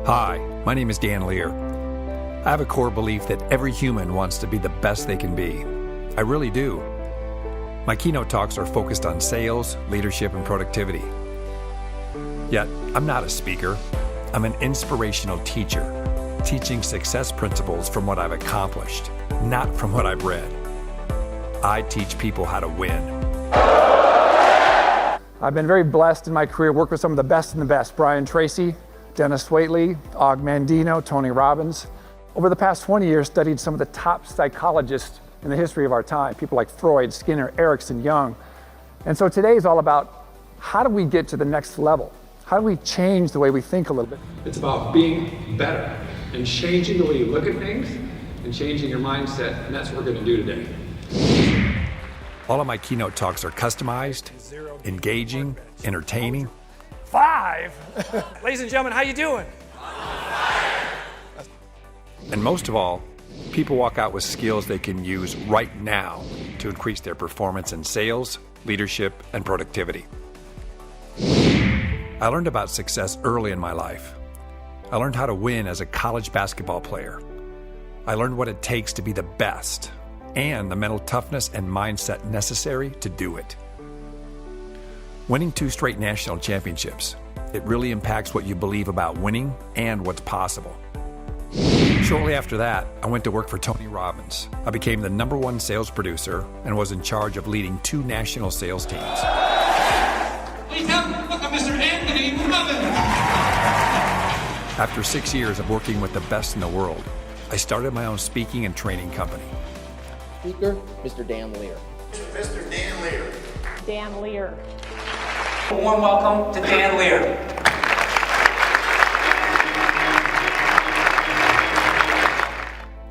Hi, my name is Dan Lier. I have a core belief that every human wants to be the best they can be. I really do. My keynote talks are focused on sales, leadership, and productivity. Yet, I'm not a speaker. I'm an inspirational teacher, teaching success principles from what I've accomplished, not from what I've read. I teach people how to win. I've been very blessed in my career, worked with some of the best in the best. Brian Tracy, Dennis Waitley, Og Mandino, Tony Robbins. Over the past 20 years, studied some of the top psychologists in the history of our time, people like Freud, Skinner, Erickson, Jung. And so today is all about how do we get to the next level? How do we change the way we think a little bit? It's about being better and changing the way you look at things and changing your mindset, and that's what we're going to do today. All of my keynote talks are customized, engaging, entertaining. 5. Ladies and gentlemen, how you doing? And most of all, people walk out with skills they can use right now to increase their performance in sales, leadership, and productivity. I learned about success early in my life. I learned how to win as a college basketball player. I learned what it takes to be the best and the mental toughness and mindset necessary to do it. Winning 2 straight national championships, it really impacts what you believe about winning and what's possible. Shortly after that, I went to work for Tony Robbins. I became the #1 sales producer and was in charge of leading 2 national sales teams. Please welcome Mr. Anthony Robbins. After 6 years of working with the best in the world, I started my own speaking and training company. Speaker, Mr. Dan Lier. Mr. Dan Lier. Dan Lier. A warm welcome to Dan Lier.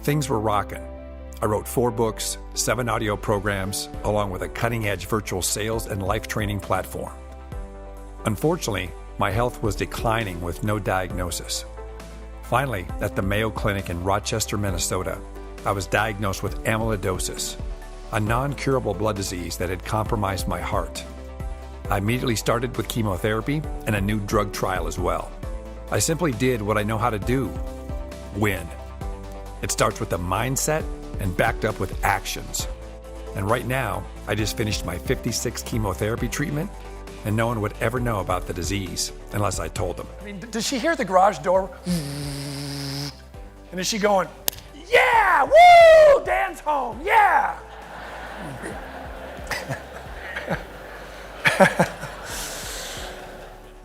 Things were rocking. I wrote 4 books, 7 audio programs, along with a cutting-edge virtual sales and life training platform. Unfortunately, my health was declining with no diagnosis. Finally, at the Mayo Clinic in Rochester, Minnesota, I was diagnosed with amyloidosis, a non-curable blood disease that had compromised my heart. I immediately started with chemotherapy and a new drug trial as well. I simply did what I know how to do: win. It starts with a mindset and backed up with actions. And right now, I just finished my 56th chemotherapy treatment, and no one would ever know about the disease unless I told them. I mean, does she hear the garage door? And is she going, yeah, woo, Dan's home, yeah.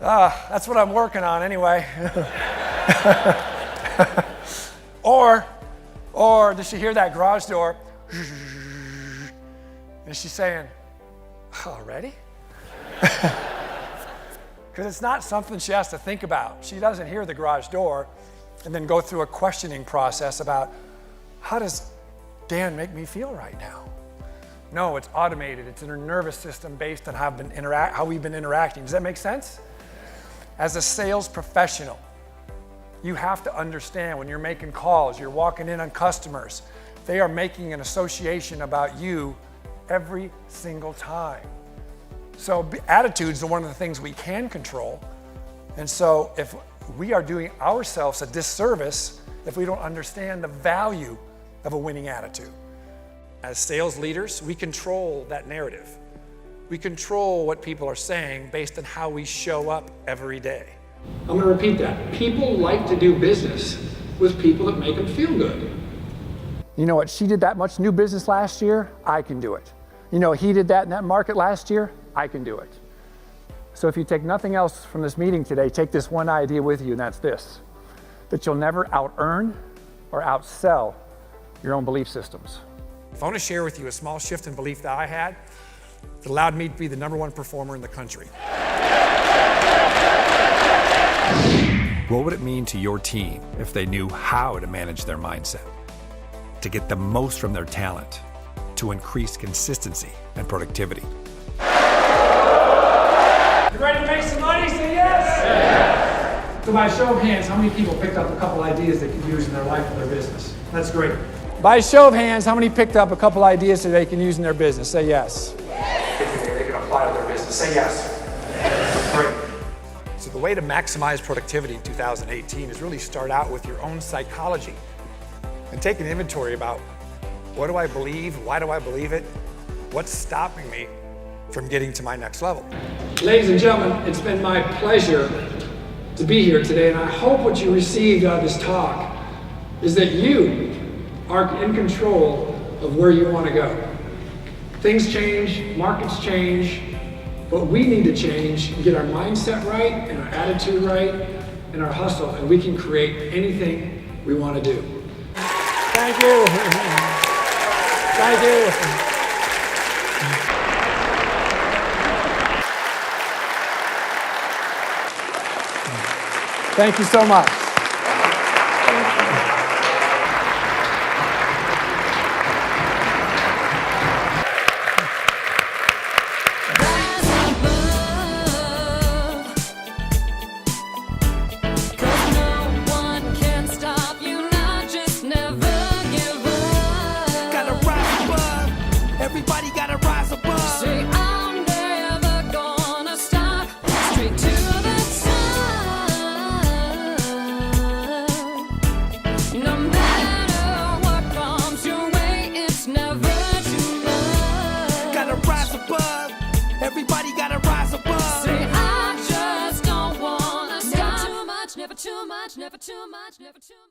That's what I'm working on anyway. Or does she hear that garage door? And she's saying, already? Because it's not something she has to think about. She doesn't hear the garage door and then go through a questioning process about, how does Dan make me feel right now? No, it's automated. It's in her nervous system based on how we've been interacting. Does that make sense? As a sales professional, you have to understand when you're making calls, you're walking in on customers, they are making an association about you every single time. So attitudes are one of the things we can control. And so if we are doing ourselves a disservice if we don't understand the value of a winning attitude. As sales leaders, we control that narrative. We control what people are saying based on how we show up every day. I'm going to repeat that. People like to do business with people that make them feel good. You know what? She did that much new business last year. I can do it. You know, he did that in that market last year. I can do it. So if you take nothing else from this meeting today, take this one idea with you, and that's this: that you'll never out-earn or outsell your own belief systems. If I want to share with you a small shift in belief that I had, it allowed me to be the #1 performer in the country. What would it mean to your team if they knew how to manage their mindset, to get the most from their talent, to increase consistency and productivity? You ready to make some money? Say yes! Yes! So by show of hands, how many people picked up a couple ideas they could use in their life or their business? That's great. By show of hands, how many picked up a couple ideas that they can use in their business? Say yes. Yes. They can apply to their business. Say yes. Yes. Great. So The way to maximize productivity in 2018 is really start out with your own psychology and take an inventory about what do I believe, why do I believe it, what's stopping me from getting to my next level. Ladies and gentlemen, it's been my pleasure to be here today, and I hope what you received out of this talk is that you are in control of where you want to go. Things change, markets change, but we need to change and get our mindset right and our attitude right and our hustle, and we can create anything we want to do. Thank you. Thank you. Thank you so much. Everybody gotta rise above. Say I'm never gonna stop. Straight to the top. No matter what comes your way, it's never too much. Gotta rise above. Everybody gotta rise above. Say I just don't wanna stop. Never too much, never too much, never too much, never too much.